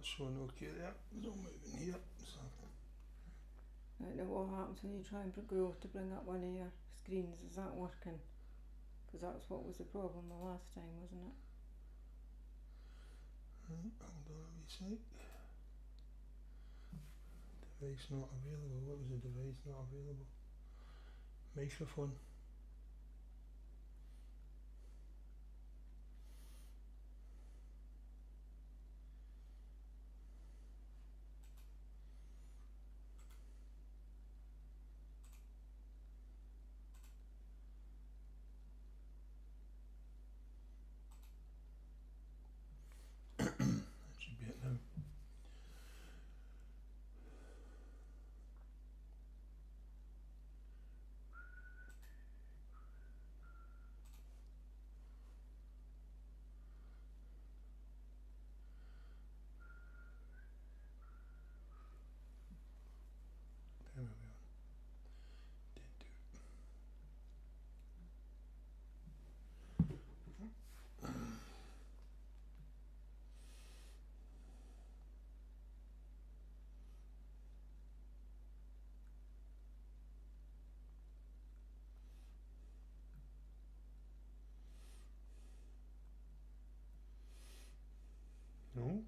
showing okay there. There's no moving here. So. I don't know what happens when you try and go to bring up one of your screens. Is that working? Because that's what was the problem the last time, wasn't it? Right, hold on a wee sec. Device not available. What was the device not available? Microphone. That should be it now. There we go. Did do. No.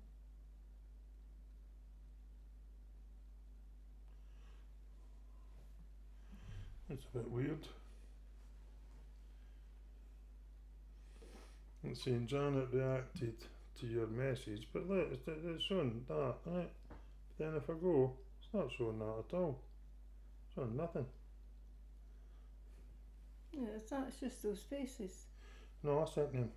That's a bit weird. It's saying Janet reacted to your message, but look, it's showing that, right? Then if I go, it's not showing that at all. It's showing nothing. Yeah, it's just those spaces. No, I sent them.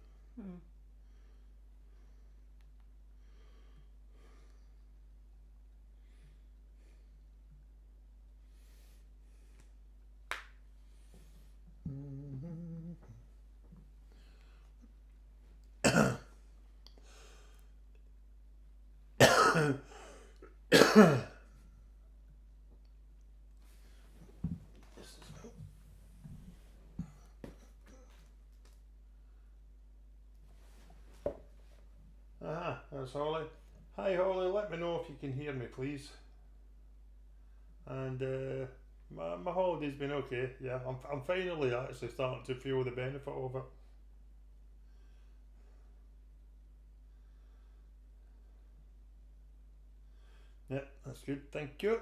That's Holly. Hi Holly, let me know if you can hear me please. And my holiday's been okay. Yeah, I'm finally actually starting to feel the benefit of it. Yeah, that's good, thank you.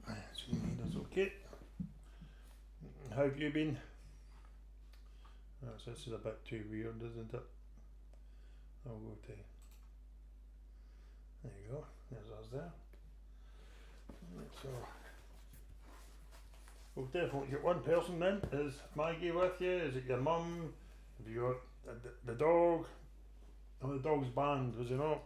That's okay. How have you been? This is a bit too weird, isn't it? I'll go to. There you go. There's us there. So we'll definitely get one person then. Is Maggie with you? Is it your mum? Have you got the dog? Oh, the dog's banned, was he not?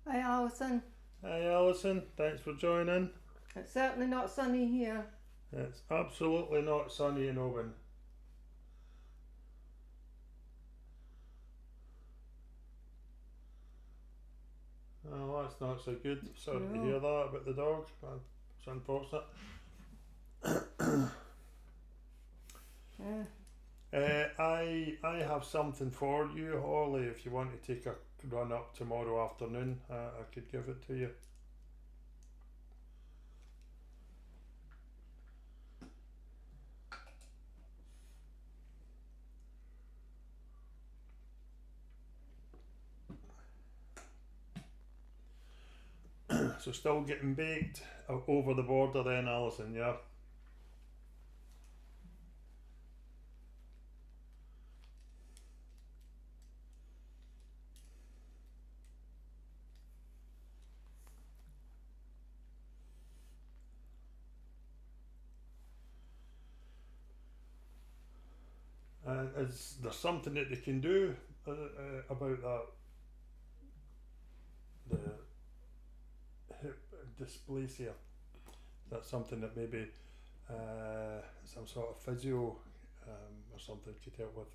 Hi Alison. Hi Alison, thanks for joining. It's certainly not sunny here. It's absolutely not sunny in Oban. Oh, that's not so good. Sorry to hear that about the dog. It's unfortunate. I have something for you, Holly. If you want to take a run up tomorrow afternoon, I could give it to you. So still getting baked over the border then, Alison, yeah? And is there something that they can do about that? The hip dysplasia? That's something that maybe some sort of physio or something to deal with.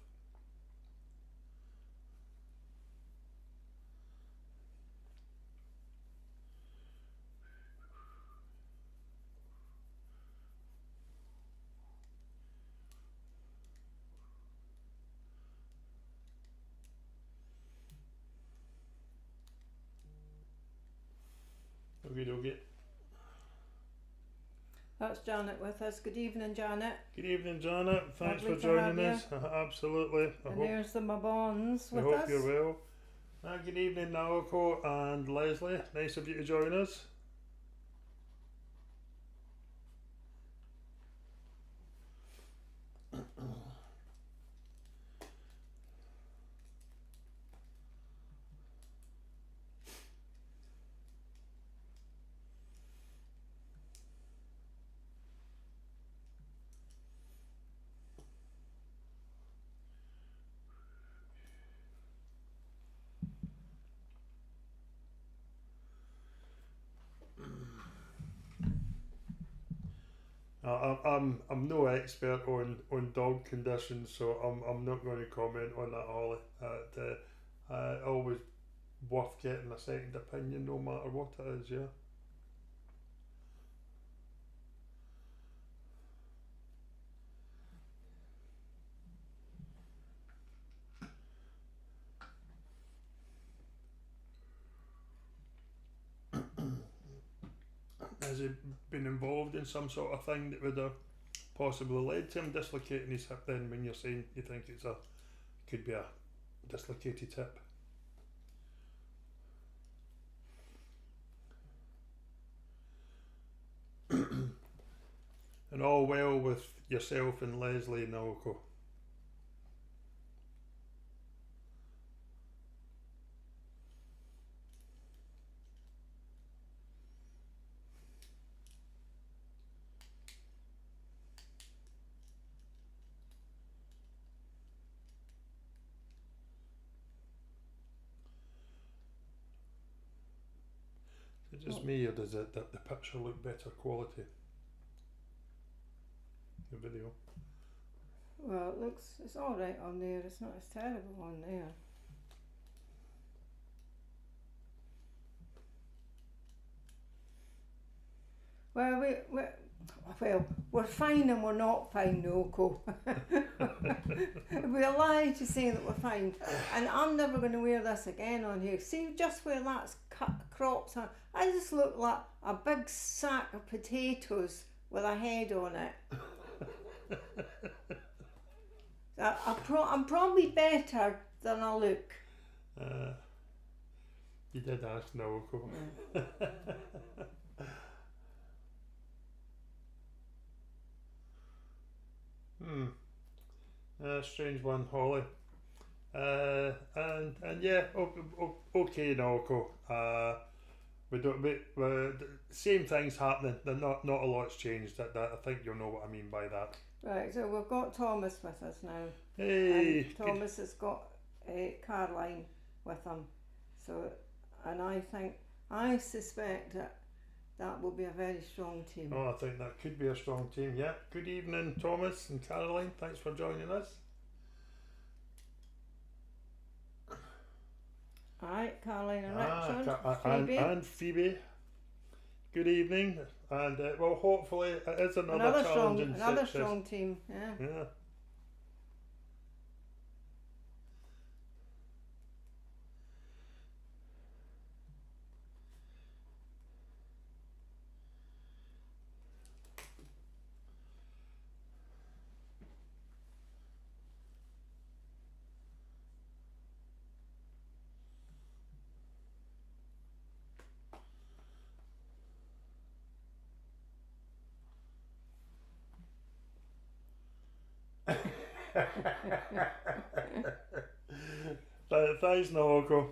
Okay. That's Janet with us. Good evening, Janet. Good evening, Janet. Thanks Lovely for to have joining us. Absolutely. And there's the Mabons I with hope us. you're well. Good evening, Naoko and Leslie. Nice of you to join us. I'm no expert on dog conditions, so I'm not going to comment on that, Holly. Always worth getting a second opinion, no matter what it is. Yeah. Has he been involved in some sort of thing that would have possibly led to him dislocating his hip? Then, when you're saying you think could be a dislocated hip. And all well with yourself and Leslie and Naoko. Is it just me, or does the picture look better quality? The video. Well, it's alright on there. It's not as terrible on there. Well, we're fine and we're not fine, Naoko. It'd be a lie to say that we're fine. And I'm never going to wear this again on here. See, just where that's cropped on, I just look like a big sack of potatoes with a head on it. I'm probably better than I look. You did ask, Naoko. Strange one, Holly. And yeah, okay, Naoko. Same things happening. Not a lot's changed. That I think you'll know what I mean by that. Right, so we've got Thomas with us now. Hey. And Thomas has got Caroline with him. So, and I suspect that will be a very strong team. Oh, I think that could be a strong team. Yeah. Good evening, Thomas and Caroline. Thanks for joining us. Alright, Caroline and Richard, Phoebe. And Phoebe. Good evening, and well, hopefully it is another challenging another strong team. Yeah. Thanks, Naoko.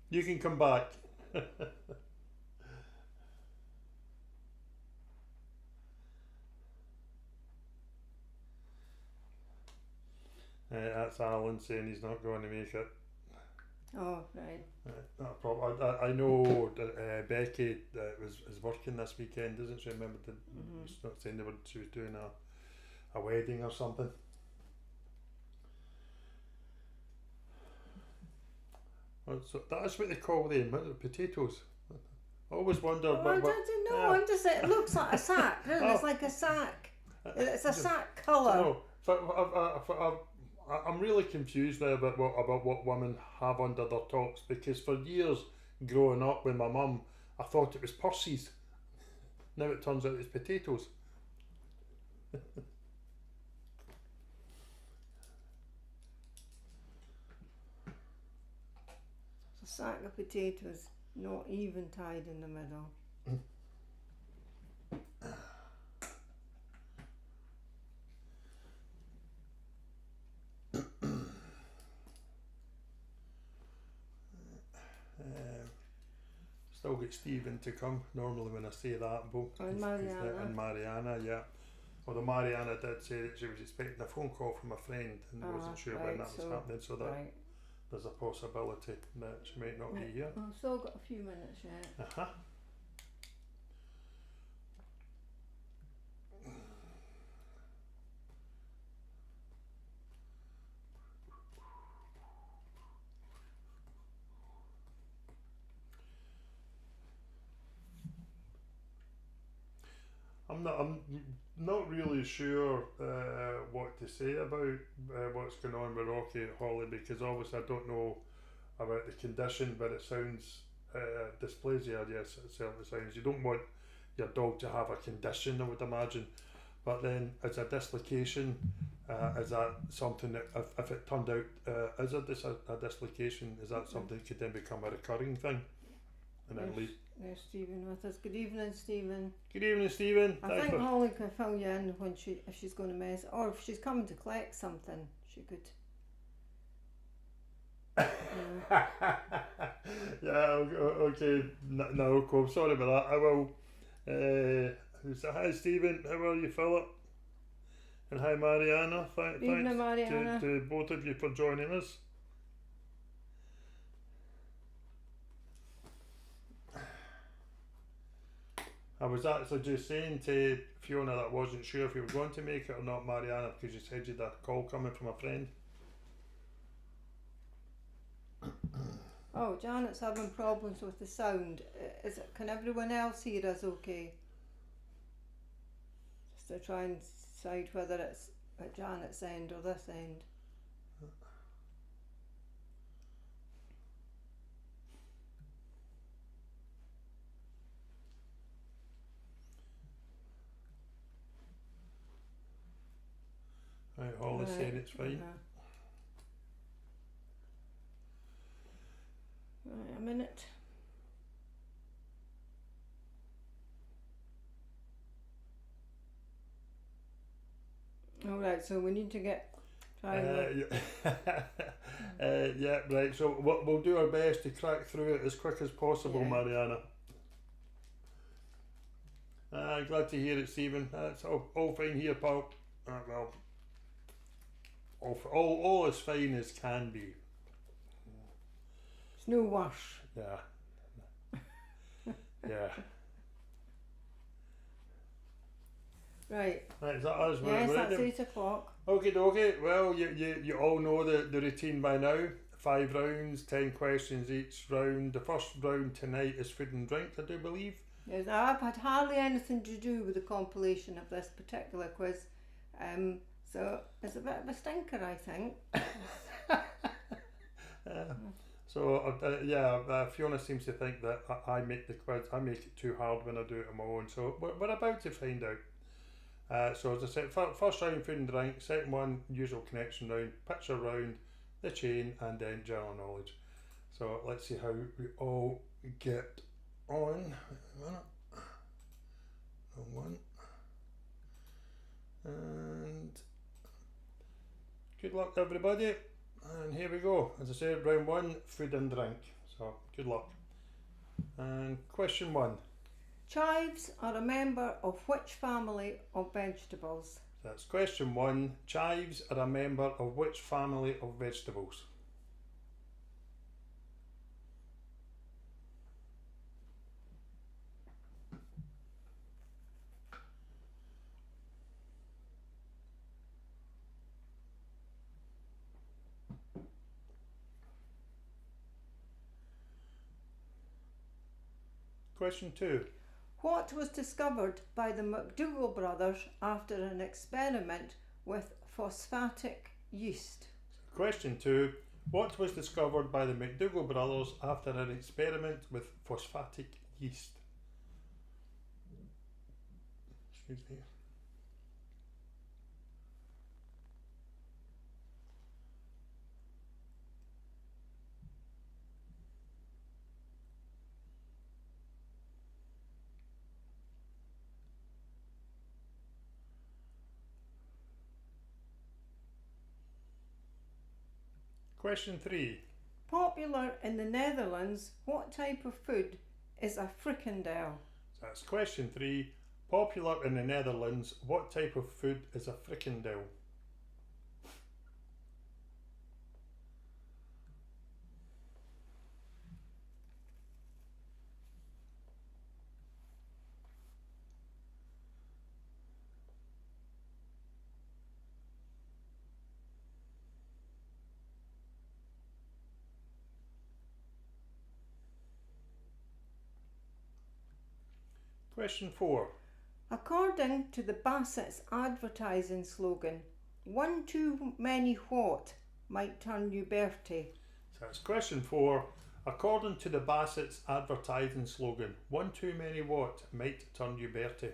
You can come back. That's Alan saying he's not going to make it. Oh, right. Not a problem. I know that Becky is working this weekend, doesn't she? Remember, she was not saying she was doing a wedding or something. So that's what they call them, is it? Potatoes. I always wondered. Oh, I don't know. I'm just. It looks like a sack, doesn't it? It's like a sack. It's a sack colour. No, I'm really confused now about what women have under their tops, because for years growing up with my mum, I thought it was purses. Now it turns out it's potatoes. It's a sack of potatoes, not even tied in the middle. Still get Stephen to come. Normally when I say that, And Mariana. And Mariana, yeah. Although Mariana did say that she was expecting a phone call from a friend and wasn't sure when that was happening, so that there's a possibility that she might not be here. I've still got a few minutes yet. Uh-huh. I'm not really sure what to say about what's going on with Rocky at Holly, because obviously I don't know about the condition, but it sounds dysplasia. Yes, it certainly sounds. You don't want your dog to have a condition, I would imagine, but then as a dislocation, is that something that if it turned out as a dislocation, is that something that could then become a recurring thing? And then lead. There's Stephen with us. Good evening, Stephen. Good evening, Stephen. I think Holly can fill you in when if she's going to mess, or if she's coming to collect something, she could. Yeah, okay. No, cool. Sorry about that. I will. Hi, Stephen. How are you, Philip? And hi, Mariana. Thanks Mariana. to both of you for joining us. I was actually just saying to Fiona that I wasn't sure if you were going to make it or not, Mariana, because you said you had a call coming from a friend. Oh, Janet's having problems with the sound. Can everyone else hear us okay? Just to try and decide whether it's at Janet's end or this end. Right, Holly's saying it's fine. Right, a minute. Alright, so we need to get yeah, right, so we'll do our best to crack through it as quick as possible, Mariana. Glad to hear it, Stephen. It's all fine here, pal. Well, all as fine as can be. It's no wash. Yeah. Yeah. Right. Is that us? Yes, that's 8 o'clock. Okay. Well, you all know the routine by now. 5 rounds, 10 questions each round. The first round tonight is food and drink, I do believe. Yes, I've had hardly anything to do with the compilation of this particular quiz. So it's a bit of a stinker, I think. Fiona seems to think that I make the quiz, I make it too hard when I do it on my own. So we're about to find out. So as I said, first round food and drink, second one usual connection round, picture round, the chain, and then general knowledge. So let's see how we all get on. Wait a minute. One. And good luck everybody. And here we go. As I said, round 1, food and drink. So good luck. And question 1. Chives are a member of which family of vegetables? That's question 1. Chives are a member of which family of vegetables? Question 2. What was discovered by the McDougall brothers after an experiment with phosphatic yeast? Question 2. What was discovered by the McDougall brothers after an experiment with phosphatic yeast? Excuse me. Question 3. Popular in the Netherlands, what type of food is a frikandel? That's question 3. Popular in the Netherlands, what type of food is a frikandel? Question 4. According to the Bassett's advertising slogan, one too many what might turn you Bertie? So that's question 4. According to the Bassett's advertising slogan, one too many what might turn you Bertie?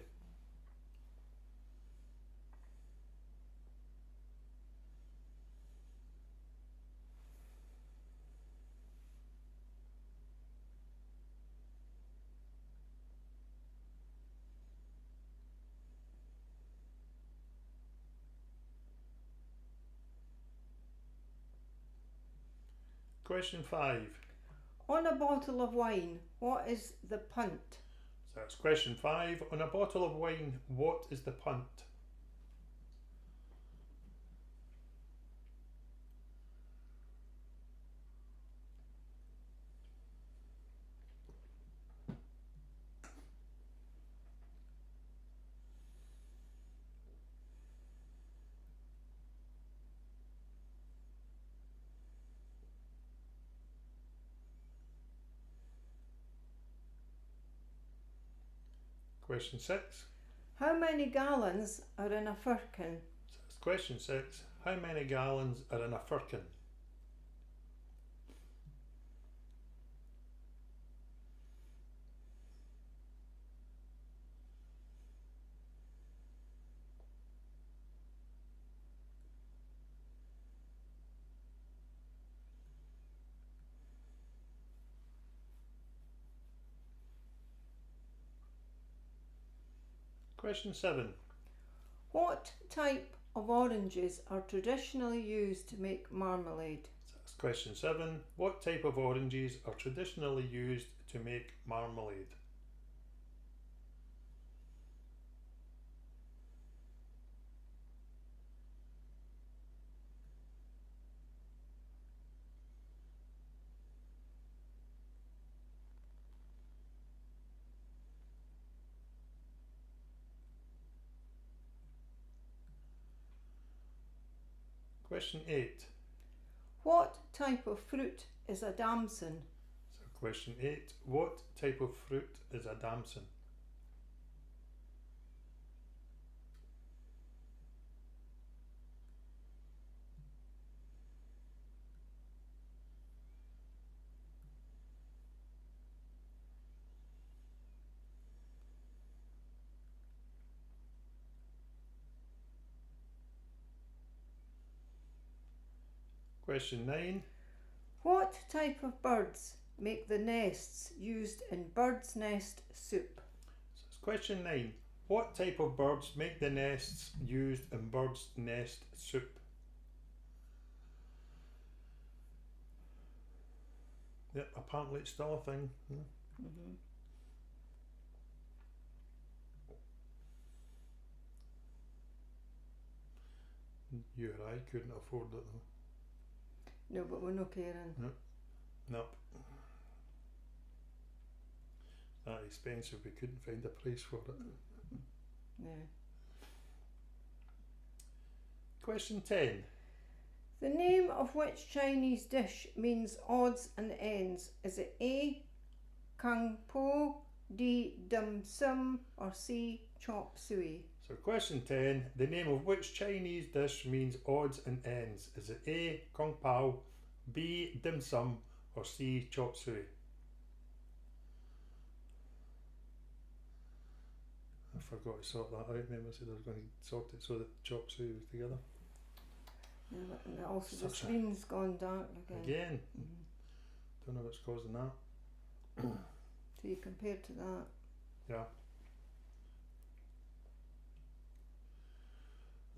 Question 5. On a bottle of wine, what is the punt? So that's question 5. On a bottle of wine, what is the punt? Question 6. How many gallons are in a firkin? So that's question 6. How many gallons are in a firkin? Question 7. What type of oranges are traditionally used to make marmalade? So that's question 7. What type of oranges are traditionally used to make marmalade? Question 8. What type of fruit is a damson? So question 8. What type of fruit is a damson? Question 9. What type of birds make the nests used in bird's nest soup? So it's question 9. What type of birds make the nests used in bird's nest soup? Yep, apparently it's still a thing. Mm-hmm. You or I couldn't afford it though. No, but we're not caring. Nope. That expensive, we couldn't find a price for it. No. Question 10. The name of which Chinese dish means odds and ends? Is it A. Kung Po, D. Dim sum, or C. Chop suey? So question 10, the name of which Chinese dish means odds and ends? Is it A. Kung Pao, B. Dim Sum, or C. Chop Suey? I forgot to sort that out. Remember, I said I was going to sort it so that Chop Suey was together. Yeah, and also the Such a- screen's gone dark again. Again, Mhm. don't know what's causing that. So you compared to that. Yeah.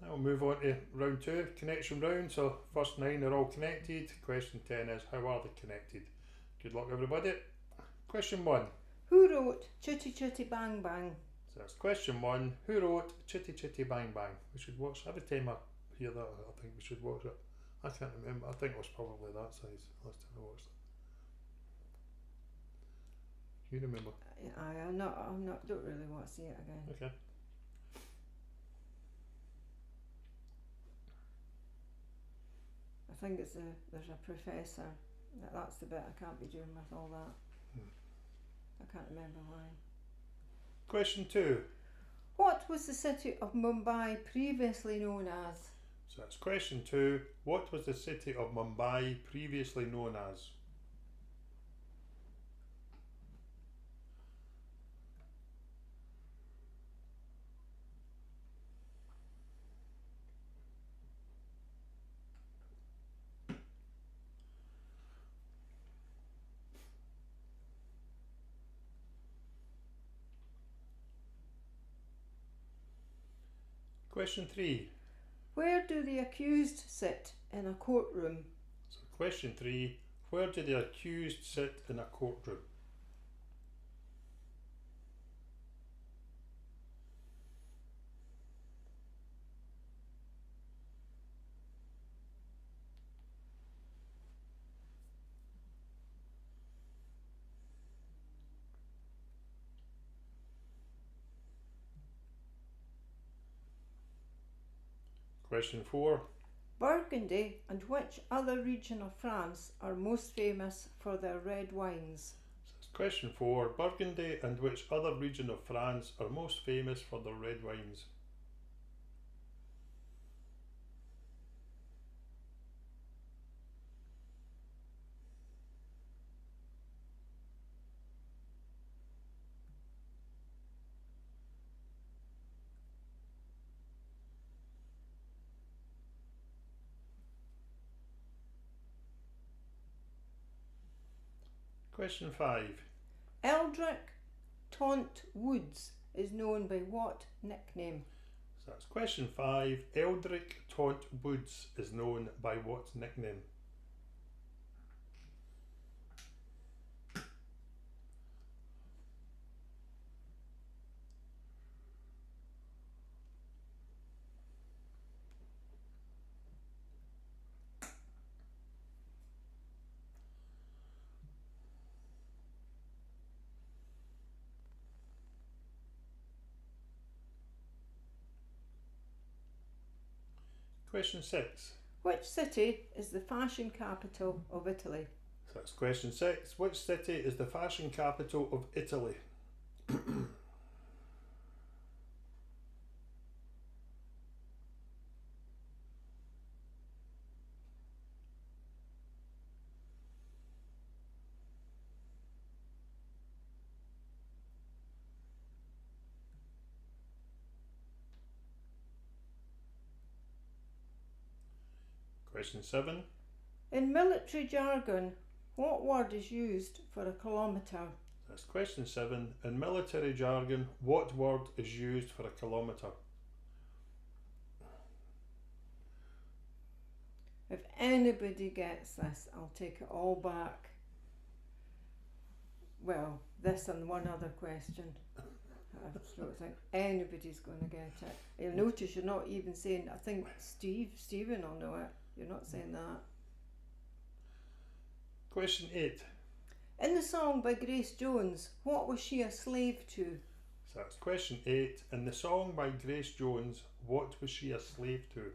Now we'll move on to round 2, connection round. So first 9 are all connected. Question 10 is, how are they connected? Good luck everybody. Question 1. Who wrote Chitty Chitty Bang Bang? So that's question 1. Who wrote Chitty Chitty Bang Bang? We should watch, every time I hear that I think we should watch it. I can't remember, I think it was probably that size last time I watched it. You remember? I'm not, don't really want to see it again. Okay. I think it's there's a professor. That's the bit I can't be doing with all that. I can't remember why. Question 2. What was the city of Mumbai previously known as? So that's question 2. What was the city of Mumbai previously known as? Question 3. Where do the accused sit in a courtroom? So question 3. Where do the accused sit in a courtroom? Question 4. Burgundy and which other region of France are most famous for their red wines? So it's question 4. Burgundy and which other region of France are most famous for their red wines? Question 5. Eldrick Taunt Woods is known by what nickname? So that's question 5. Eldrick Taunt Woods is known by what nickname? Question 6. Which city is the fashion capital of Italy? So that's question 6. Which city is the fashion capital of Italy? Question 7. In military jargon, what word is used for a kilometre? That's question 7. In military jargon, what word is used for a kilometre? If anybody gets this, I'll take it all back. Well, this and one other question. I don't think anybody's going to get it. You'll notice you're not even saying, I think Stephen will know it. You're not saying that. Question 8. In the song by Grace Jones, what was she a slave to? So that's question 8. In the song by Grace Jones, what was she a slave to?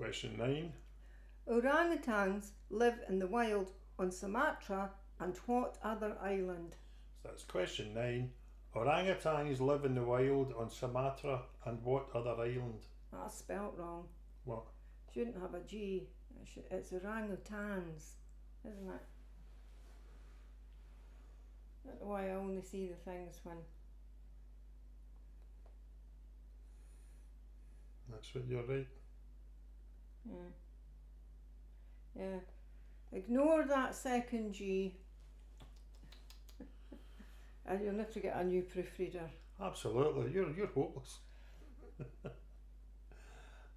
Question 9. Orangutans live in the wild on Sumatra and what other island? So that's question 9. Orangutans live in the wild on Sumatra and what other island? That's spelt wrong. What? Shouldn't have a G. It's orangutans, isn't it? I don't know why I only see the things when. That's what you're right. Yeah. Ignore that second G. And you'll have to get a new proofreader. Absolutely, you're hopeless.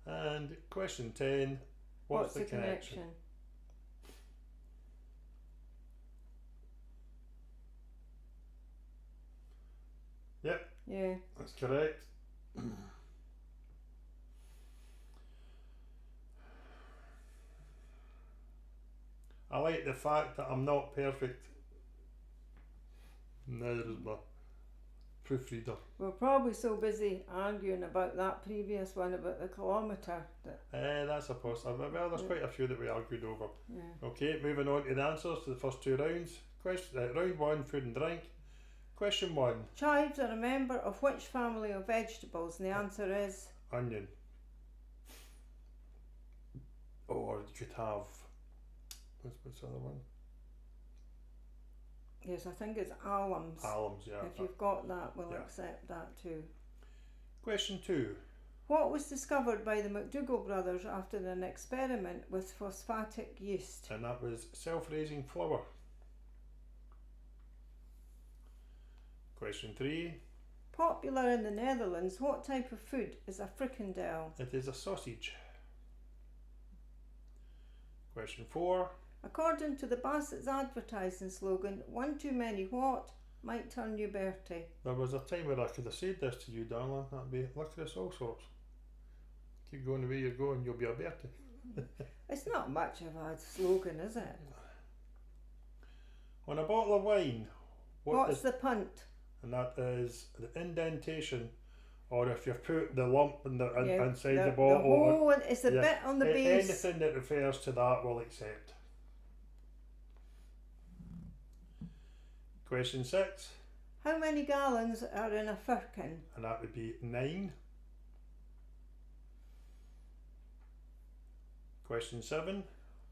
And question 10. What's the connection? Yep. Yeah. That's correct. I like the fact that I'm not perfect. Neither is my proofreader. We're probably so busy arguing about that previous one about the kilometre that. That's a possibility. Well, there's quite a few that we argued over. Yeah. Okay, moving on to the answers to the first two rounds. Round 1, food and drink. Question 1. Chives are a member of which family of vegetables? And the answer is Onion. Or you could have. What's the other one? yes, I think it's alums. Alums, yeah. If you've got that, we'll Yeah. accept that too. Question 2. What was discovered by the McDougall brothers after an experiment with phosphatic yeast? And that was self-raising flour. Question 3. Popular in the Netherlands, what type of food is a frikandel? It is a sausage. Question 4. According to the Bassett's advertising slogan, one too many what might turn you Bertie. There was a time where I could have said this to you, darling. That'd be licorice all sorts. Keep going the way you're going, you'll be a Bertie. It's not much of a slogan, is it? On a bottle of wine, What's the punt? and that is the indentation, or if you've put the lump in the, inside the bottle. The hole, it's the bit on the base. Anything that refers to that we'll accept. Question 6, How many gallons are in a firkin? and that would be 9. Question 7,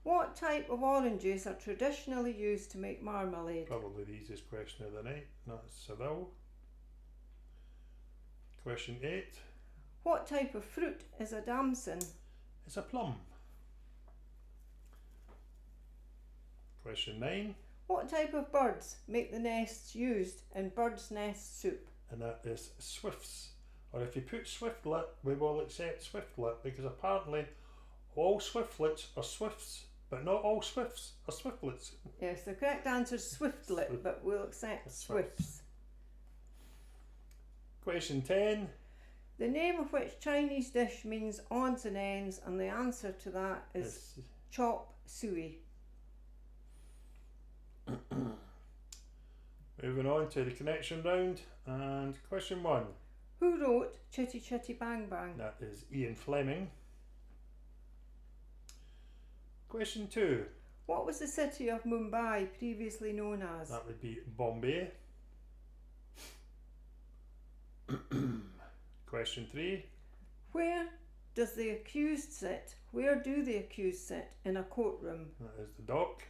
What type of oranges are traditionally used to make marmalade? probably the easiest question of the night, and that's Seville. Question 8, What type of fruit is a damson? it's a plum. Question 9, What type of birds make the nests used in bird's nest soup? and that is swifts. Or if you put swiftlet, we will accept swiftlet, because apparently all swiftlets are swifts, but not all swifts are swiftlets. Yes, the correct answer is swiftlet, but we'll accept swifts. Question 10, The name of which Chinese dish means odds and ends, and the answer to that is chop suey. moving on to the connection round, and question 1, Who wrote Chitty Chitty Bang Bang? that is Ian Fleming. Question 2, What was the city of Mumbai previously known as? that would be Bombay. Question 3, Where does the accused sit? Where do the accused sit in a courtroom? that is the dock.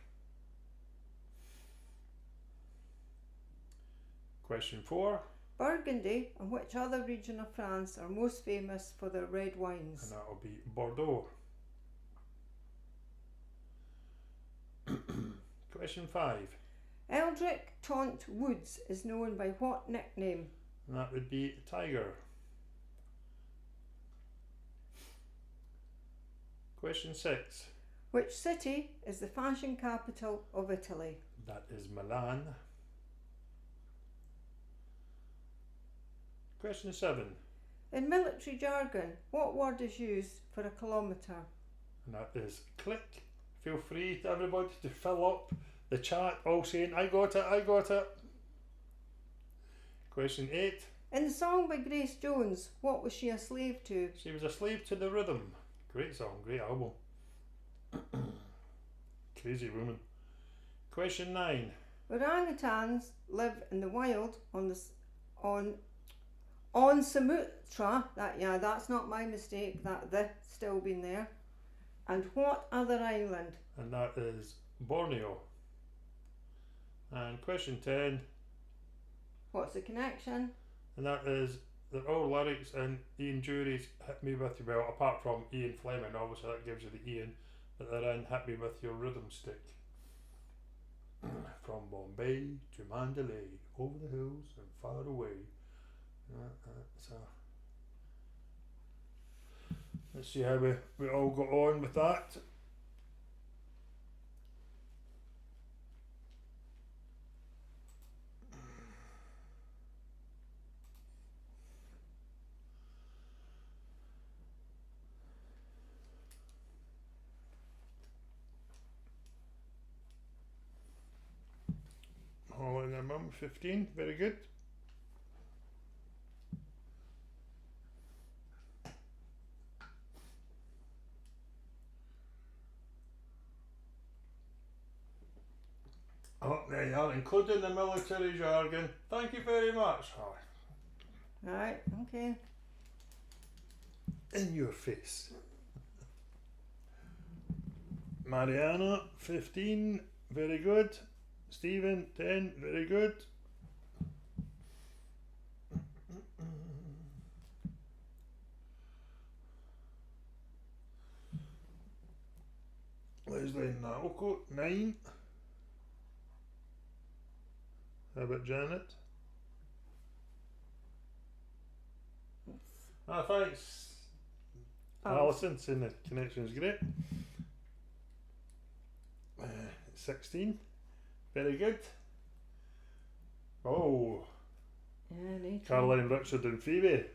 Question 4, Burgundy and which other region of France are most famous for their red and wines? that will be Bordeaux. Question 5, Eldrick Taunt Woods is known by what nickname? and that would be Tiger. Question 6, Which city is the fashion capital of Italy? that is Milan. Question 7, In military jargon, what word is used for a kilometre? and that is click. Feel free to everybody to fill up the chat, all saying I got it, I got it. Question 8, In the song by Grace Jones, what was she a slave to? she was a slave to the rhythm. Great song, great album. Crazy woman. Question 9. Orangutans live in the wild on Sumatra. That's not my mistake. That the still been there. And what other island? And that is Borneo. And question 10. What's the connection? And that is that all lyrics in Ian Jury's Hit Me With Your, well, apart from Ian Fleming, obviously that gives you the Ian, but they're in Hit Me With Your Rhythm Stick. From Bombay to Mandalay, over the hills and far away. So let's see how we all got on with that. Holly and their mum, 15, very good. Oh, there you are, including the military jargon. Thank you very much, Holly. Right, okay. In your face. Mariana, 15, very good. Stephen, 10, very good. Leslie and Naoko, 9. How about Janet? Thanks. Alison, saying the connection is great. 16. Very good. Oh. Yeah, Caroline, Richard and Phoebe.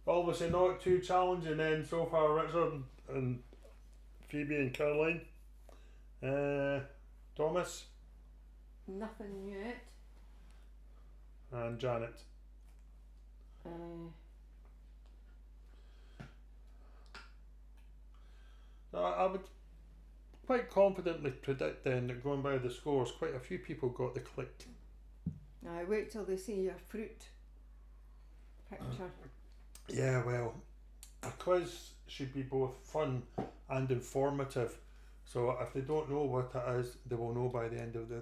Obviously not too challenging then so far, Richard and Phoebe and Caroline. Thomas. Nothing yet. And Janet. I would quite confidently predict then that going by the scores, quite a few people got the click. I wait till they see your fruit picture. Yeah, well, a quiz should be both fun and informative. So if they don't know what it is, they will know by the end of the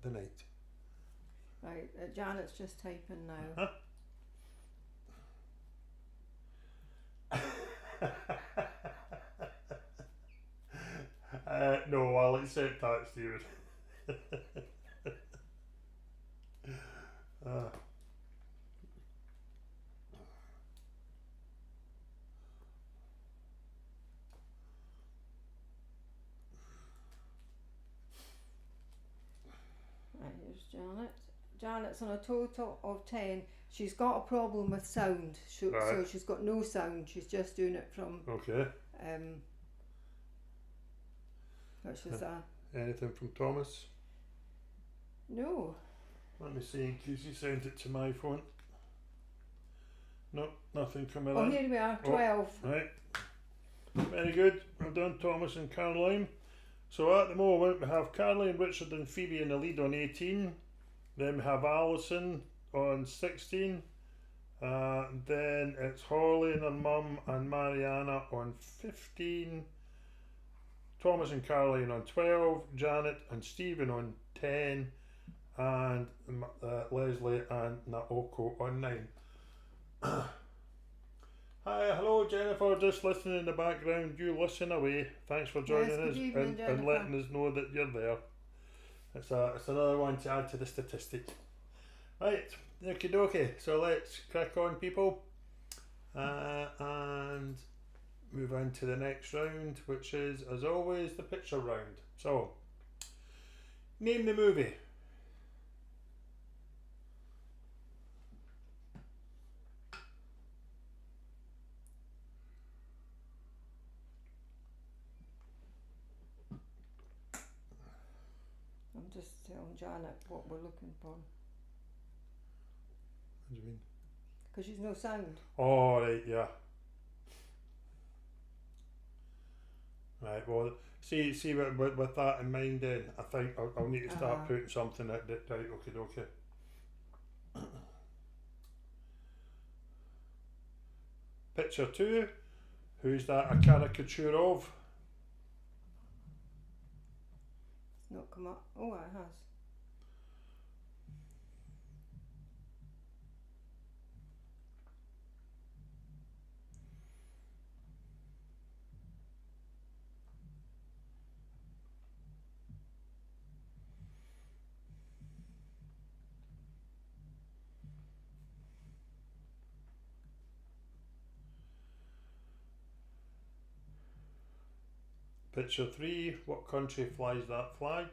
night. Right, Janet's just typing now. No, I'll accept that, Stephen. Right, here's Janet. Janet's on a total of 10. She's got a problem with sound, so she's got no sound. She's just doing it from. Okay. Which is anything from Thomas? No. Let me see, in case he sent it to my phone. Nope, nothing coming in. Oh, here we are, 12. Right. Very good. Well done, Thomas and Caroline. So at the moment we have Caroline, Richard and Phoebe in the lead on 18. Then we have Alison on 16. Then it's Holly and her mum and Mariana on 15. Thomas and Caroline on 12. Janet and Stephen on 10. And Leslie and Naoko on 9. Hi, hello Jennifer, just listening in the background. You listen away. Thanks for joining us and letting us know that you're there. It's another one to add to the statistic. Right, okie dokie. So let's crack on, people, and move on to the next round, which is, as always, the picture round. So, name the movie. I'm just telling Janet what we're looking for. What do you mean? Because she's no sound. Oh, right, yeah. Right. Well, see, with that in mind, then I think I'll need to start putting something that right. Okay. Picture 2. Who's that a caricature of? It's not come up. Oh, it has. Picture 3. What country flies that flag?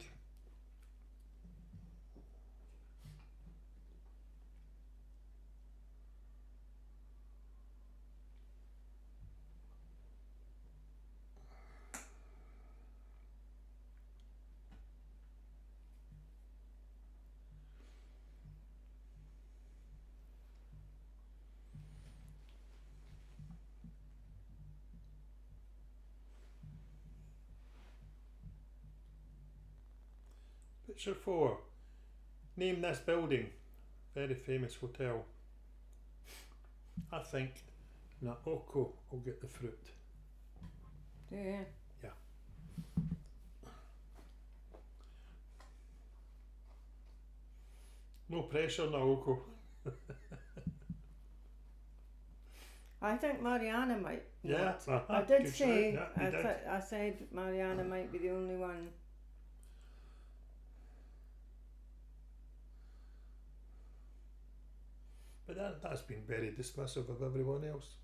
Picture 4. Name this building. Very famous hotel. I think Naoko will get the fruit. Do you? Yeah. No pressure, Naoko. I think Mariana might. Yeah. I did Good say. shout. Yeah, I said Mariana might be the only one. But that's been very dismissive of everyone else.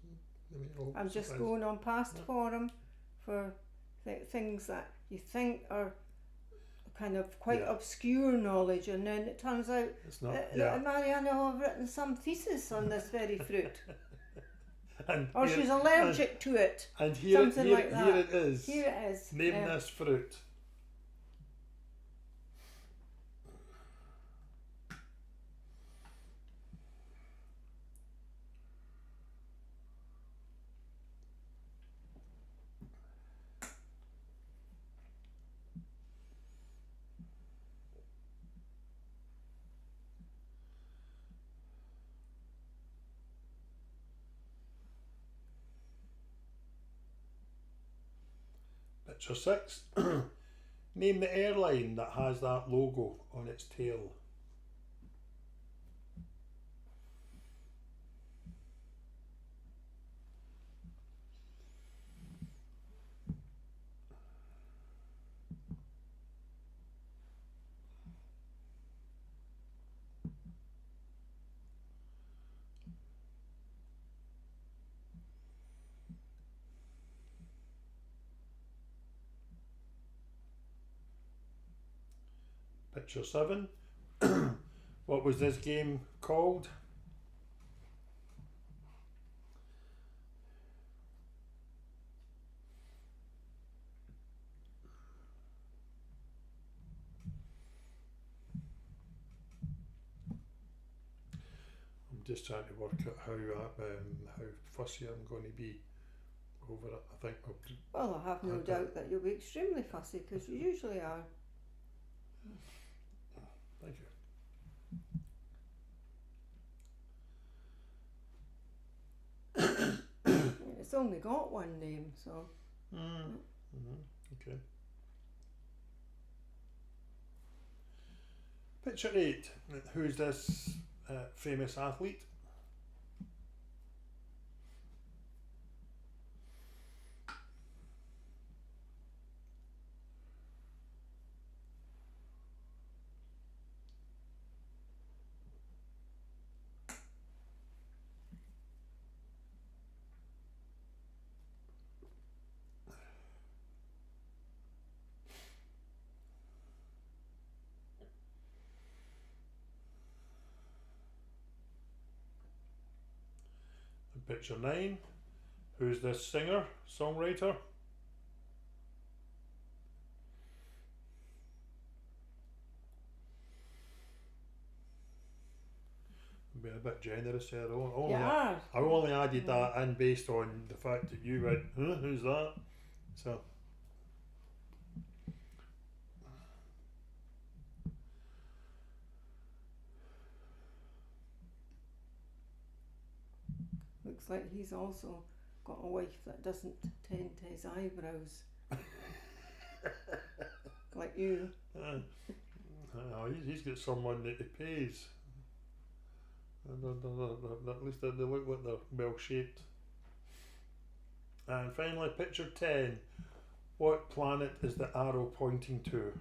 I mean, I'm just going on past forum for things that you think are kind of quite obscure knowledge, and then it turns out that Mariana will have written some thesis on this very fruit. Or she's allergic to it. And something like that. Here it is. Here it is. Name this fruit. Picture 6. Name the airline that has that logo on its tail. Picture 7. What was this game called? I'm just trying to work out how fussy I'm going to be over it. I think well, I have no doubt that you'll be extremely fussy, because you usually are. Thank you. It's only got one name, so. Okay. Picture 8. Who's this famous athlete? Picture 9. Who's this singer, songwriter? I'm being a bit generous here. I only added that in based on the fact that you went, huh, who's that? So looks like he's also got a wife that doesn't tend to his eyebrows. Like you. He's got someone that he pays. At least they look like they're well shaped. And finally, picture 10. What planet is the arrow pointing to?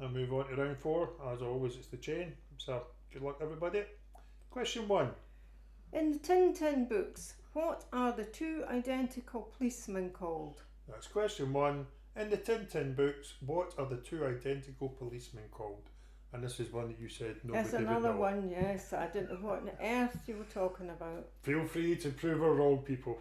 And move on to round 4. As always, it's the chain. So, good luck, everybody. Question 1. In the Tintin books, what are the two identical policemen called? That's question 1. In the Tintin books, what are the two identical policemen called? And this is one that you said nobody That's would know. another one, yes. I didn't know what on earth you were talking about. Feel free to prove her wrong, people.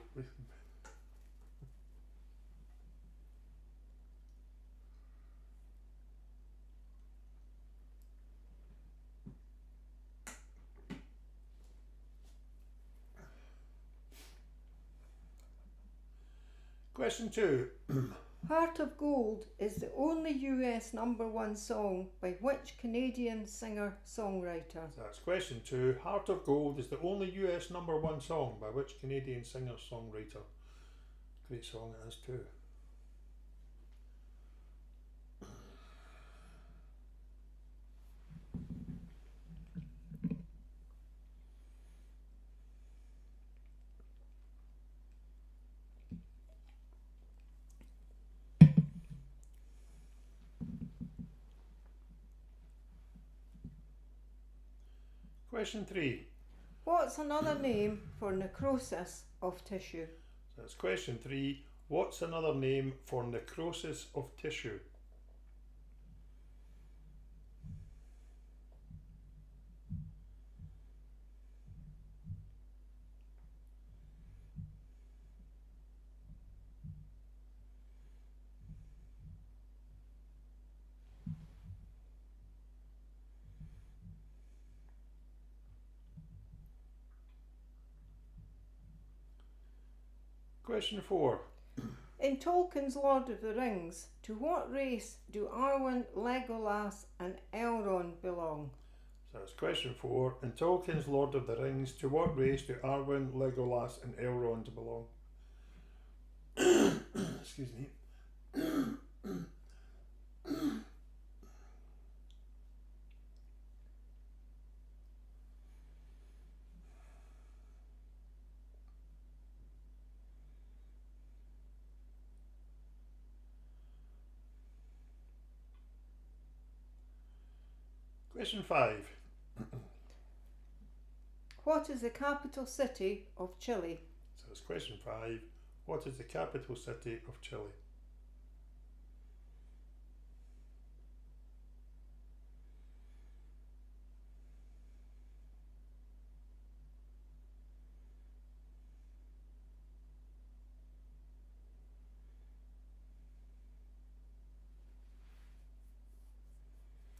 Question 2. Heart of Gold is the only US #1 song by which Canadian singer-songwriter? That's question 2. Heart of Gold is the only US #1 song by which Canadian singer-songwriter? Great song it is too. Question 3. What's another name for necrosis of tissue? So that's question 3. What's another name for necrosis of tissue? Question 4. In Tolkien's Lord of the Rings, to what race do Arwen, Legolas and Elrond belong? So that's question 4. In Tolkien's Lord of the Rings, to what race do Arwen, Legolas and Elrond belong? Excuse me. Question 5. What is the capital city of Chile? So that's question 5. What is the capital city of Chile?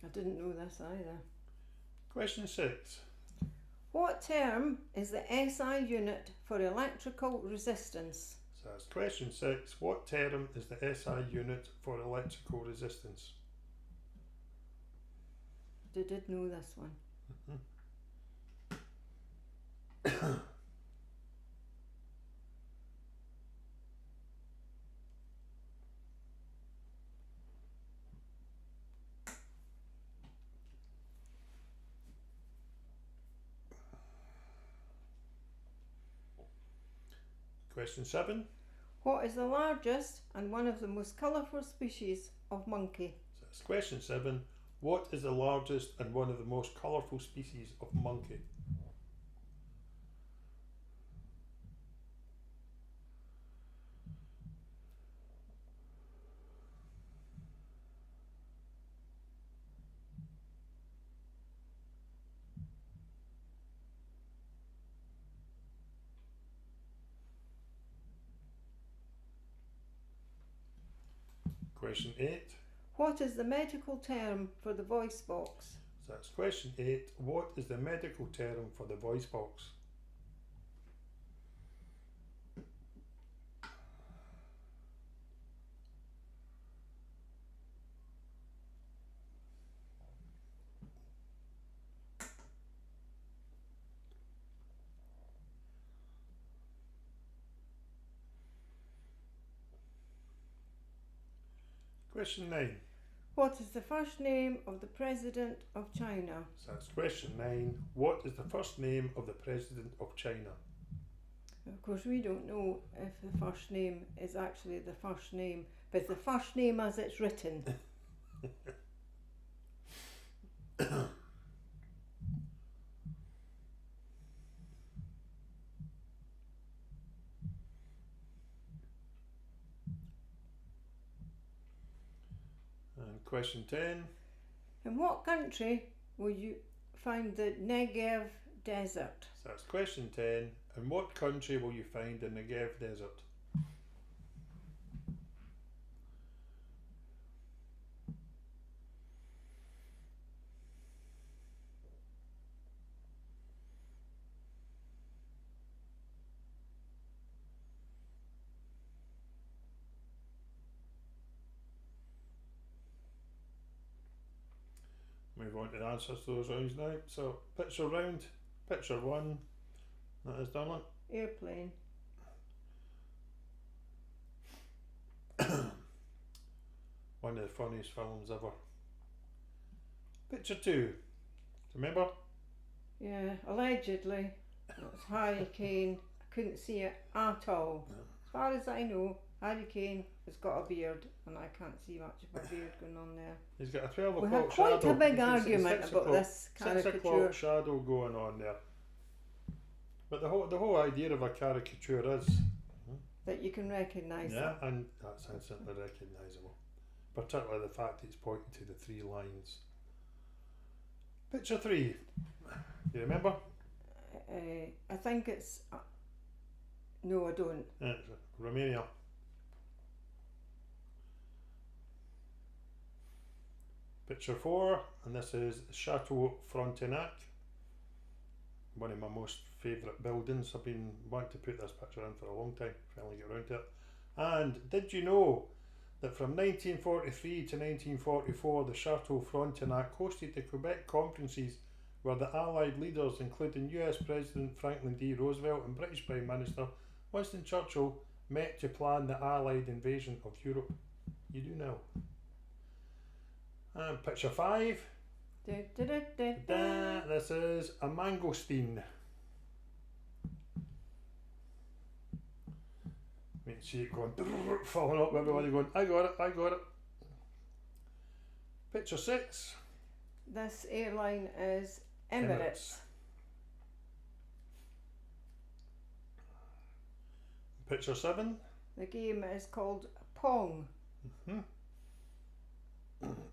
I didn't know this either. Question 6. What term is the SI unit for electrical resistance? So that's question 6. What term is the SI unit for electrical resistance? I did know this one. Question 7. What is the largest and one of the most colourful species of monkey? So that's question 7. What is the largest and one of the most colourful species of monkey? Question 8. What is the medical term for the voice box? So that's question 8. What is the medical term for the voice box? Question 9. What is the first name of the President of China? So that's question 9. What is the first name of the President of China? Of course, we don't know if the first name is actually the first name, but it's the first name as it's written. And question 10. In what country will you find the Negev Desert? So that's question 10. In what country will you find the Negev Desert? Move on to the answers to those rounds now. So, picture round. Picture 1. That is done. Airplane. One of the funniest films ever. Picture 2. Remember? Yeah, allegedly. It's Harry Kane. I couldn't see it at all. No. As far as I know, Harry Kane has got a beard, and I can't see much of a beard going on there. He's got a 12 We o'clock had quite shadow. a big You can see argument 6 about o'clock- this 6 o'clock caricature. shadow going on there. But the whole idea of a caricature is, That you can recognise yeah, it. and that's instantly recognisable. Particularly the fact that it's pointing to the 3 lines. Picture 3. You remember? I think it's. No, I don't. Yeah, it's Romania. Picture 4, and this is Chateau Frontenac. One of my most favourite buildings. I've been wanting to put this picture in for a long time. Finally get around to it. And did you know that from 1943 to 1944 the Chateau Frontenac hosted the Quebec conferences where the Allied leaders, including US President Franklin D. Roosevelt and British Prime Minister Winston Churchill, met to plan the Allied invasion of Europe? You do know. And picture 5. This is a mangosteen. You can see it going, falling up, everybody going, I got it, I got it. Picture 6. This airline is Emirates. Picture 7. The game is called Pong.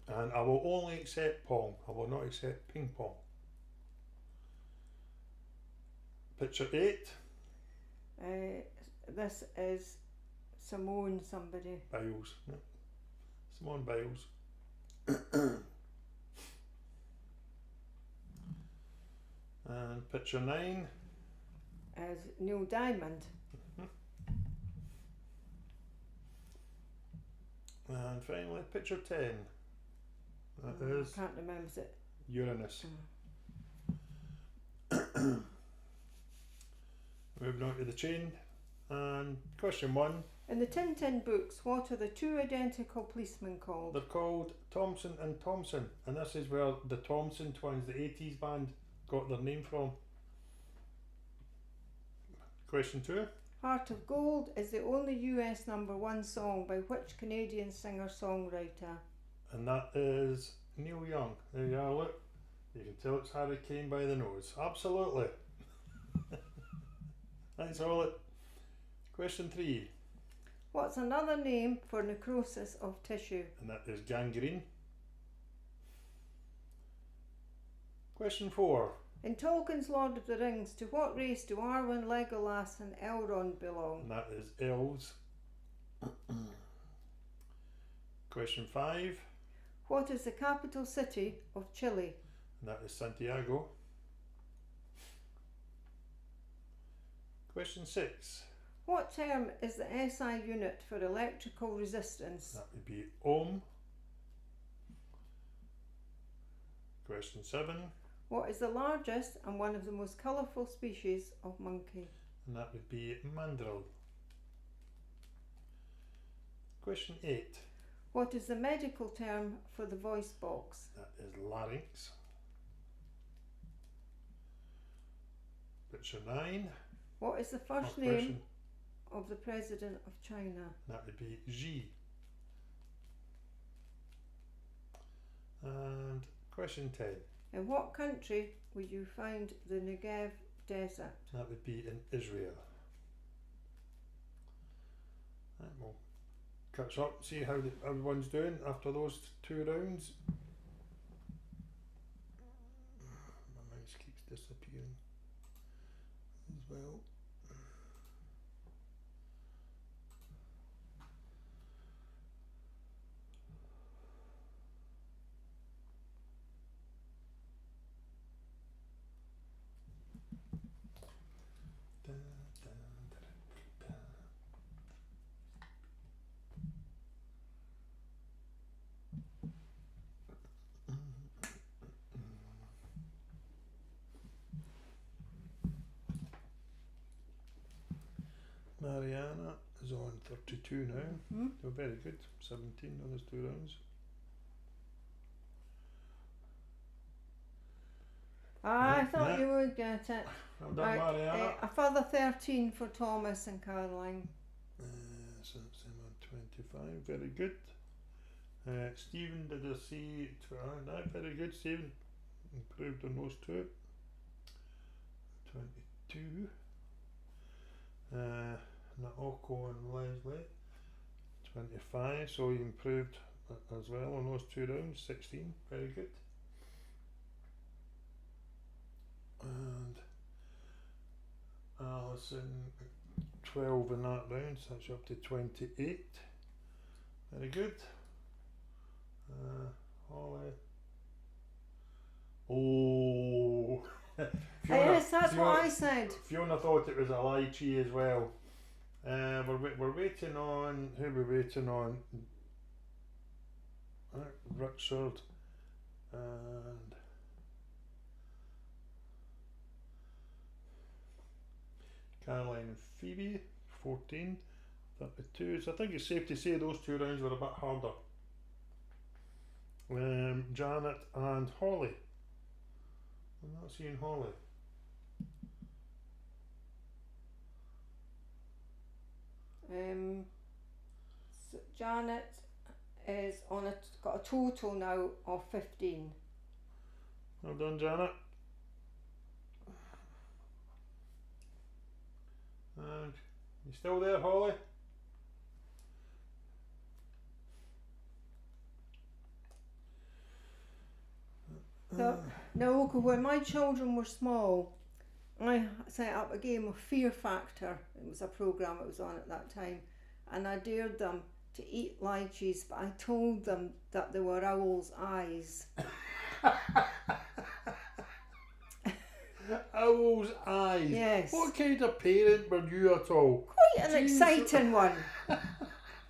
And I will only accept Pong. I will not accept ping pong. Picture 8. This is Simone somebody. Biles. Yep. Simone Biles. And picture 9. Is Neil Diamond. And finally, picture 10. That is I can't remember it. Uranus. Moving on to the chain. And question 1. In the Tintin books, what are the 2 identical policemen called? They're called Thompson and Thompson. And this is where the Thompson twins, the 80s band, got their name from. Question 2. Heart of Gold is the only US #1 song by which Canadian singer-songwriter? And that is Neil Young. There you are, look. You can tell it's Harry Kane by the nose. Absolutely. That's all it. Question 3. What's another name for necrosis of tissue? And that is gangrene. Question 4. In Tolkien's Lord of the Rings, to what race do Arwen, Legolas and Elrond belong? And that is elves. Question 5. What is the capital city of Chile? And that is Santiago. Question 6. What term is the SI unit for electrical resistance? That would be ohm. Question 7. What is the largest and one of the most colourful species of monkey? And that would be mandrill. Question 8. What is the medical term for the voice box? That is larynx. Picture 9. What is the first name of the President of China? That would be Xi. And question 10. In what country would you find the Negev desert? That would be in Israel. Right, we'll catch up, see how everyone's doing after those 2 rounds. My mouse keeps disappearing as well. Mariana is on 32 now. Hmm? Oh, very good. 17 on those 2 rounds. I thought you would get it. Well done, Mariana. A further 13 for Thomas and Caroline. So that's him on 25. Very good. Stephen, did I see? Very good, Stephen. Improved on those 2. 22. Naoko and Leslie. 25. So you improved as well on those 2 rounds. 16. Very good. And Alison 12 in that round, so that's up to 28. Very good. Holly. Oh, Fiona, Yes, that's what I said. Fiona thought it was a lychee as well. We're waiting on, who are we waiting on? Richard and Caroline and Phoebe, 14, 32. So I think it's safe to say those 2 rounds were a bit harder. Janet and Holly. I'm not seeing Holly. So Janet is on got a total now of 15. Well done, Janet. And you still there, Holly? No, when my children were small, I set up a game of Fear Factor. It was a programme it was on at that time, and I dared them to eat lychees, but I told them that they were owls' eyes. Owl's eyes? Yes. What kind of parent were you at all? Quite an exciting one.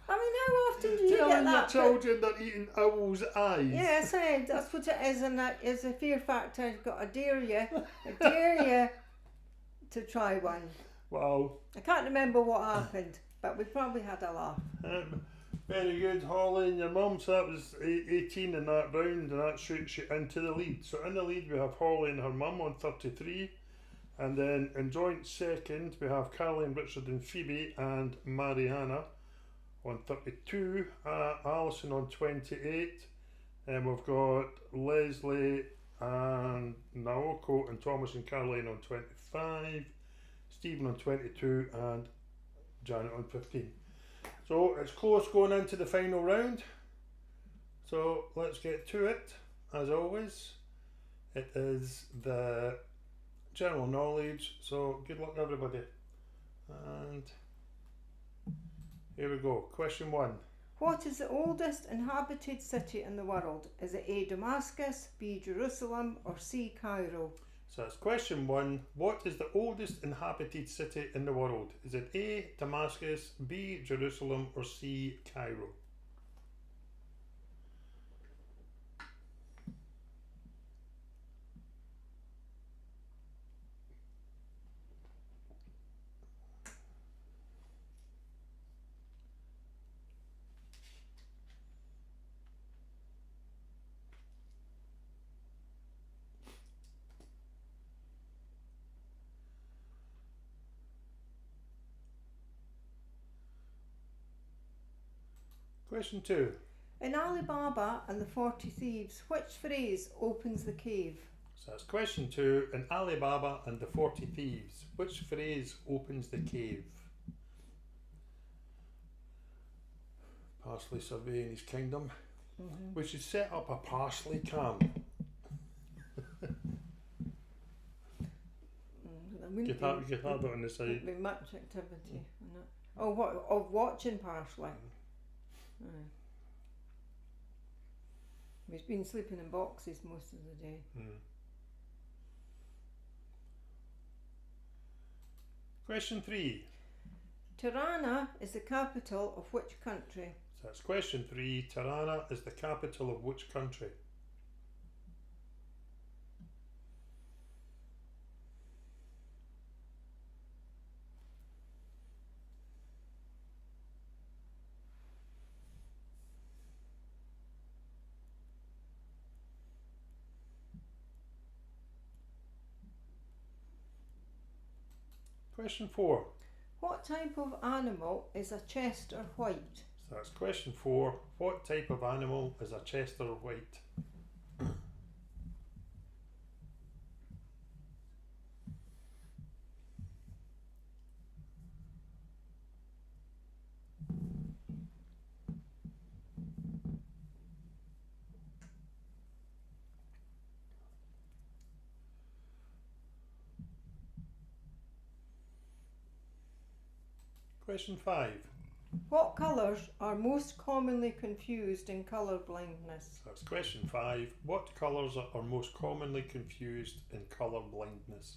I mean, how often do you get Telling your that? children they're eating owl's eyes? Yeah, I said that's what it is, and that is a Fear Factor. I've got to dare you to try one. Wow. I can't remember what happened, but we probably had a laugh. Very good, Holly and your mum. So that was 18 in that round, and that shoots you into the lead. So in the lead we have Holly and her mum on 33, and then in joint second we have Caroline, Richard and Phoebe and Mariana on 32, Alison on 28, and we've got Leslie and Naoko and Thomas and Caroline on 25, Stephen on 22 and Janet on 15. So it's close going into the final round. So let's get to it. As always, it is the general knowledge. So good luck everybody. And here we go. Question 1. What is the oldest inhabited city in the world? Is it A. Damascus, B. Jerusalem, or C. Cairo? So that's question 1. What is the oldest inhabited city in the world? Is it A. Damascus, B. Jerusalem, or C. Cairo? Question 2. In Ali Baba and the 40 Thieves, which phrase opens the cave? So that's question 2. In Ali Baba and the 40 Thieves, which phrase opens the cave? Parsley surveying his kingdom. We should set up a parsley cam. Get that on the side. Wouldn't be much activity in it. Oh, what of watching parsley? Aye. He's been sleeping in boxes most of the day. Question 3. Tirana is the capital of which country? So that's question 3. Tirana is the capital of which country? Question 4. What type of animal is a Chester White? So that's question 4. What type of animal is a Chester White? Question 5. What colours are most commonly confused in colour blindness? So that's question 5. What colours are most commonly confused in colour blindness?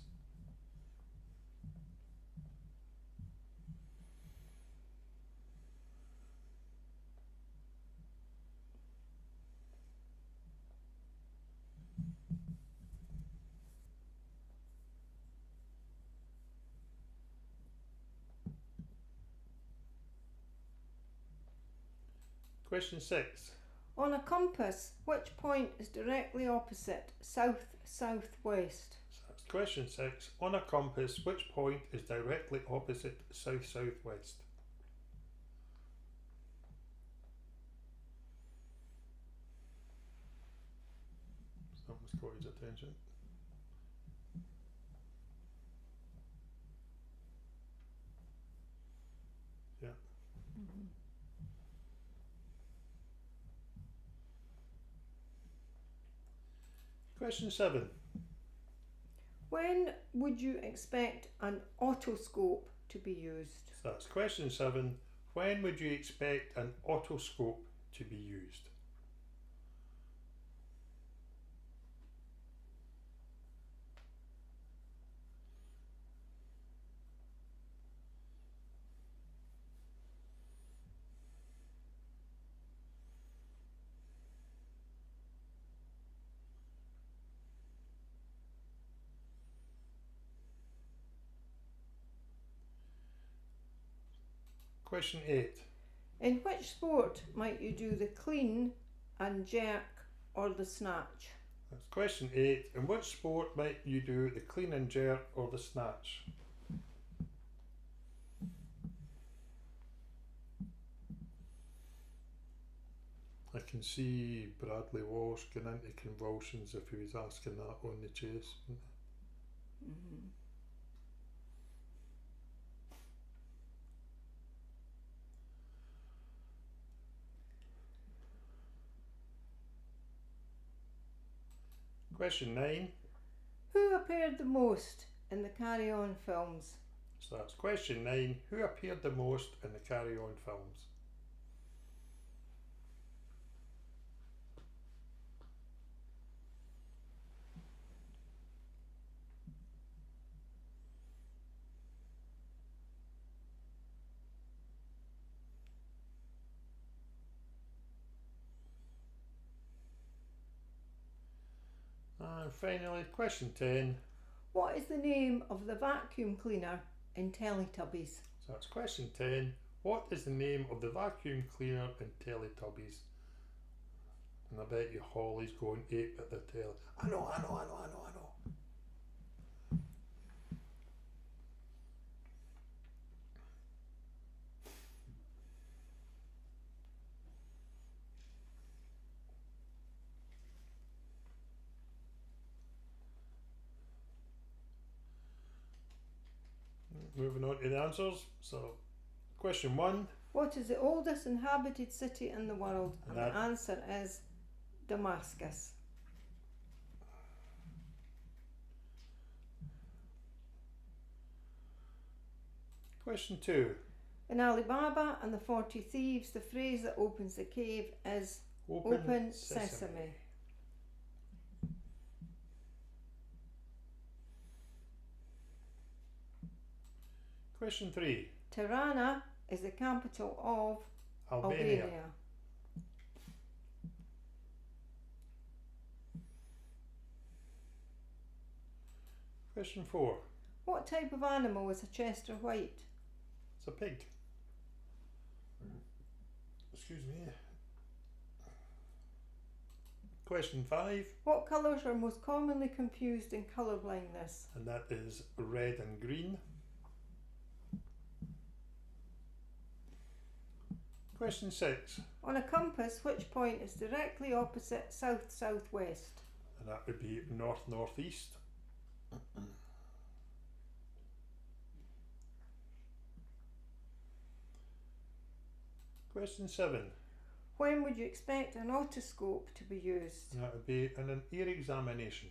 Question 6. On a compass, which point is directly opposite south-southwest? So that's question 6. On a compass, which point is directly opposite south-southwest? Something's caught his attention. Yeah. Question 7. When would you expect an otoscope to be used? So that's question 7. When would you expect an otoscope to be used? Question 8. In which sport might you do the clean and jerk or the snatch? That's question 8. In which sport might you do the clean and jerk or the snatch? I can see Bradley Walsh going into convulsions if he was asking that on the chase. Question 9. Who appeared the most in the Carry On films? So that's question 9. Who appeared the most in the Carry On films? And finally, question 10. What is the name of the vacuum cleaner in Teletubbies? So that's question 10. What is the name of the vacuum cleaner in Teletubbies? And I bet you Holly's going ape at the tail. I know. Moving on to the answers. So, question 1. What is the oldest inhabited city in the world? And the answer is Damascus. Question 2. In Alibaba and the 40 Thieves, the phrase that opens the cave is Open Sesame. Question 3. Tirana is the capital of Albania. Question 4. What type of animal is a Chester White? It's a pig. Excuse me. Question 5. What colours are most commonly confused in colour blindness? And that is red and green. Question 6. On a compass, which point is directly opposite south-southwest? And that would be north-northeast. Question 7. When would you expect an otoscope to be used? And that would be in an ear examination.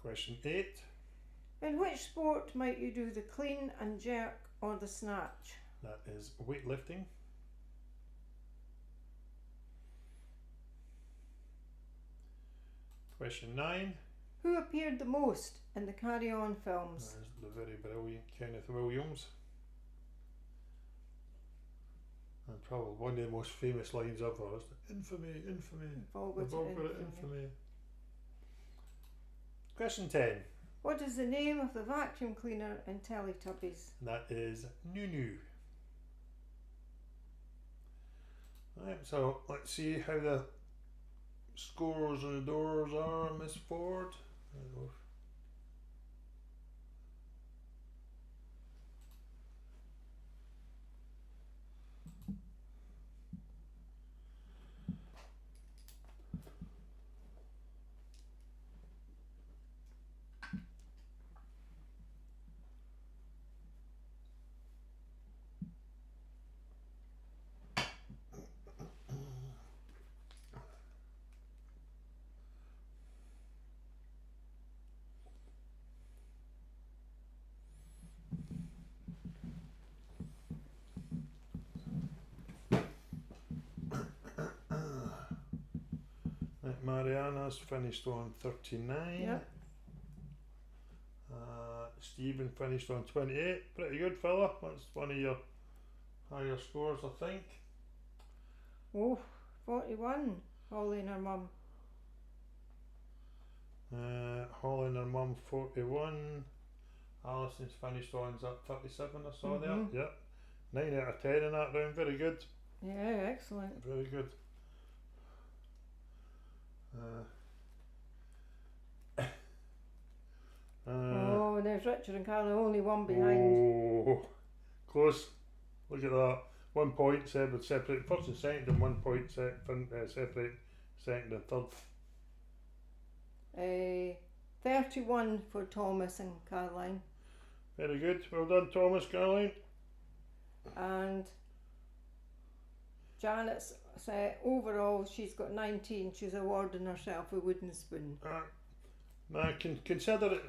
Question 8. In which sport might you do the clean and jerk or the snatch? That is weightlifting. Question 9. Who appeared the most in the Carry On films? That is the very brilliant Kenneth Williams. And probably one of the most famous lines ever is infamy, infamy. We've all We've got all it got it, infamy. infamy. Question 10. What is the name of the vacuum cleaner in Teletubbies? And that is Nunu. Right, so let's see how the scores and the doors are, Miss Ford. Mariana's finished on 39. Yep. Stephen finished on 28. Pretty good, fella. That's one of your higher scores, I think. Oh, 41. Holly and her mum. Holly and her mum 41. Alison's finished on, is that 37 I saw there? Yep. 9 out of 10 in that round. Very good. Yeah, excellent. Very good. Oh, there's Richard and Carla, only one behind. Oh, close. Look at that. 1 point separate first and second, and 1 point separate second and third. 31 for Thomas and Caroline. Very good. Well done, Thomas, Caroline. And Janet's overall, she's got 19. She's awarding herself a wooden spoon. I can consider it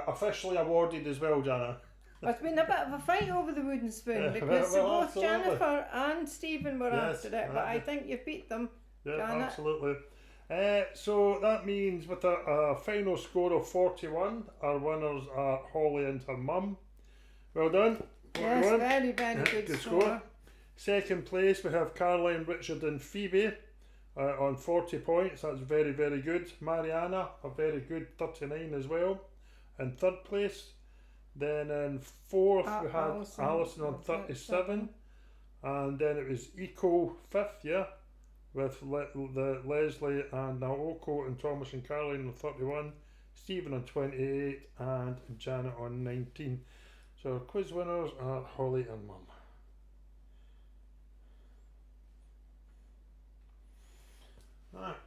officially awarded as well, Jana. It's been a bit of a fight over the wooden spoon because both absolutely. Jennifer and Stephen were after it, but I think you beat them. Yeah, Janet. absolutely. So that means with a final score of 41, our winners are Holly and her mum. Well done. Yes, 41. very, very good Good score. Second place we have Caroline, Richard and Phoebe on 40 points. That's very, very good. Mariana, a very good 39 as well, in third place. Then in fourth we had Alison on 37. And then it was Eco fifth, yeah, with the Leslie and Naoko and Thomas and Caroline on 31, Stephen on 28 and Janet on 19. So quiz winners are Holly and Mum. Right.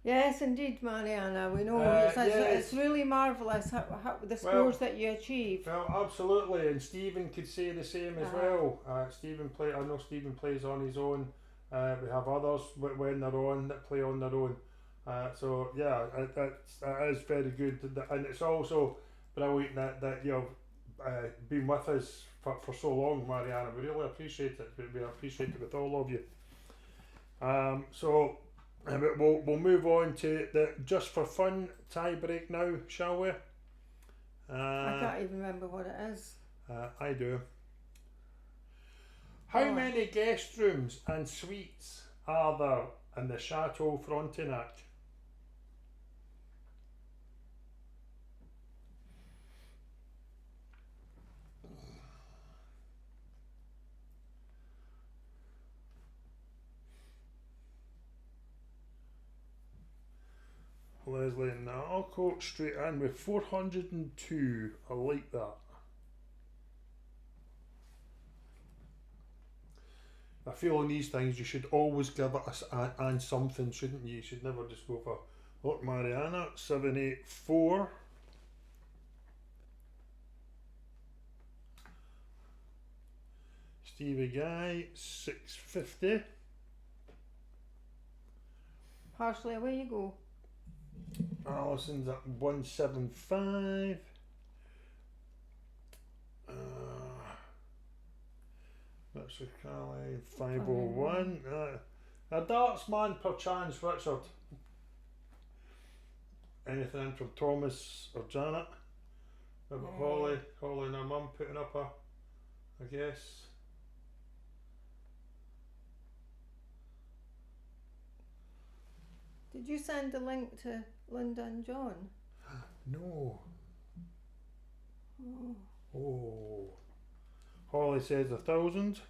Yes, indeed, Mariana. We know it's really marvellous how the scores that you achieve. Well, absolutely, and Stephen could say the same as well. I know Stephen plays on his own. We have others when they're on that play on their own. So yeah, it is very good, and it's also brilliant that you've been with us for so long, Mariana. We really appreciate it. We appreciate it with all of you. So. We'll move on to the just for fun tie break now, shall we? I can't even remember what it is. I do. How many guest rooms and suites are there in the Chateau Frontenac? Leslie, and I'll quote straight in with 402. I like that. I feel on these things you should always give it and something, shouldn't you? You should never just go for, look, Mariana, 784. Stevie Guy, 650. Parsley, away you go. Alison's at 175. That's a Caroline, 501. A darts man per chance, Richard. Anything in from Thomas or Janet? Holly and her mum putting up a guess. Did you send a link to Linda and John? No. Oh. Holly says 1,000.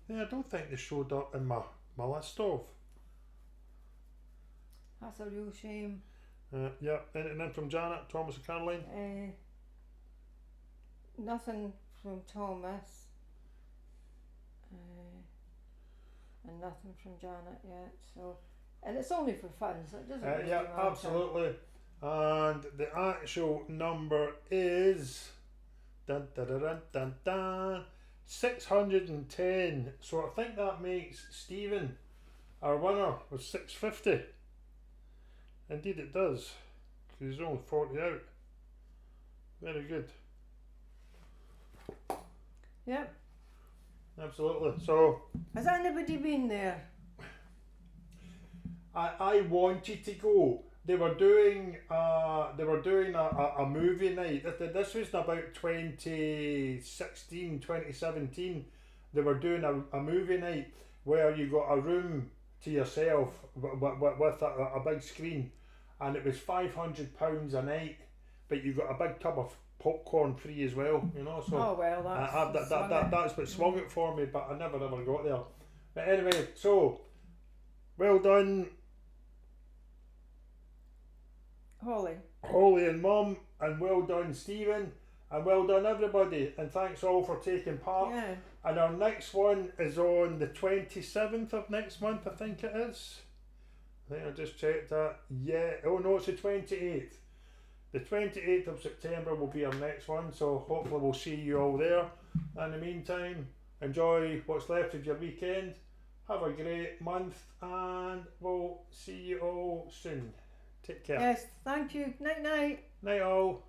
Yeah, I don't think they showed up in my list of. That's a real shame. Yeah, anything in from Janet, Thomas and Caroline? Nothing from Thomas. And nothing from Janet yet. So, and it's only for fun, so it doesn't really matter. Absolutely. And the actual number is 610. So I think that makes Stephen our winner with 650. Indeed it does, because he's only 40 out. Very good. Yep. Absolutely. So has anybody been there? I wanted to go. They were doing a movie night. This was about 2016, 2017. They were doing a movie night where you got a room to yourself with a big screen, and it was £500 a night, but you got a big tub of popcorn free as well, you know. So oh well, that's what swung it for me, but I never ever got there. But anyway, so well done, Holly and Mum, and well done Stephen, and well done everybody, and thanks all for taking part. Yeah. And our next one is on the 27th of next month, I think it is. I think I just checked that. Yeah, oh no, it's the 28th. The 28th of September will be our next one, so hopefully we'll see you all there. In the meantime, enjoy what's left of your weekend. Have a great month, and we'll see you all soon. Take care. Yes, thank you. Night night. Night all.